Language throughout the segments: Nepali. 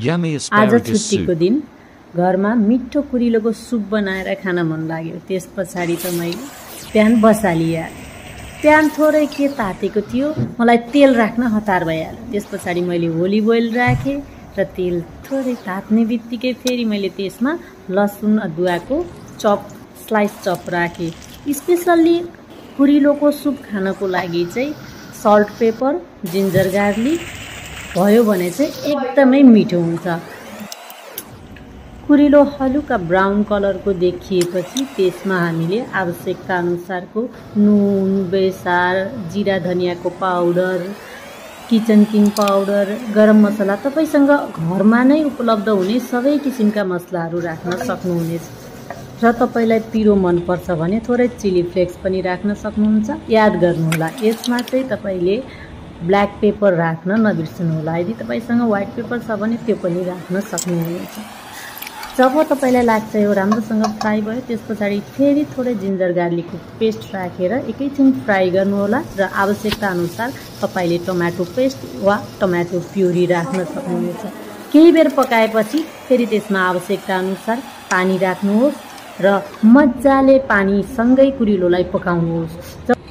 Yummy आज asparagus छुट्टीको soup. दिन घरमा मिठो कुरिलोको सुप बनाएर खान मन लाग्यो। त्यसपछि त मैले प्यान बसालिए। प्यान थोरै के तातेको थियो, मलाई तेल राख्न हतार भइहाल्यो। त्यसपछि मैले ओलिभ ओइल राखेँ र तेल थोरै तात्ने बित्तिकै फेरि मैले त्यसमा लसुन अदुवाको स्लाइस चप राखेँ। स्पेशल्ली कुरिलोको सुप खानको लागि चाहिँ सल्ट पेपर, जिन्जर गार्लिक भयो भने चाहिँ एकदमै मिठो हुन्छ। कुरिलो हलुका ब्राउन कलरको देखिएपछि त्यसमा हामीले आवश्यकता अनुसारको नुन, बेसार, जिरा धनियाको पाउडर, किचन किङ पाउडर, गरम मसला तपाईसँग घरमा नै उपलब्ध हुने सबै किसिमका मसलाहरू राख्न सक्नुहुनेछ। र तपाईलाई पिरो मन पर्छ भने थोरै चिली फ्लेक्स पनि राख्न सक्नुहुन्छ। याद गर्नुहोला यसमा चाहिँ तपाईले ब्ल्याक पेपर राख्न नबिर्सनुहोला। यदि तपाईसँग व्हाइट पेपर छ भने त्यो पनि राख्न सक्नुहुनेछ। जब तपाईलाई लाग्छ यो राम्रोसँग फ्राई भयो त्यसपछि फेरि थोरै जिन्जर गार्लिकको पेस्ट राखेर एकैछिन फ्राई गर्नुहोला र आवश्यकता अनुसार तपाईले टमाटो पेस्ट वा टमाटो प्युरी राख्न सक्नुहुनेछ। केही बेर पकाएपछि फेरि त्यसमा आवश्यकता अनुसार पानी राख्नुहोस् र मज्जाले पानीसँगै कुरिलोलाई पकाउनुहोस्।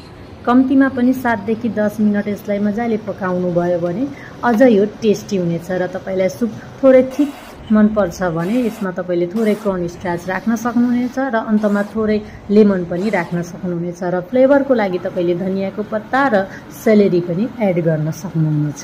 कम्तीमा पनि 7 देखि 10 मिनट यसलाई मजाले पकाउनु भयो भने अझ यो टेस्टी हुनेछ। र तपाईलाई सुप थोरै थिक मन पर्छ भने यसमा तपाईले थोरै कर्न स्टार्च राख्न सक्नुहुनेछ र अन्तमा थोरै लेमन पनि राख्न सक्नुहुनेछ। र फ्लेभरको लागि तपाईले धनियाको पत्ता र सेलेरी पनि एड गर्न सक्नुहुनेछ।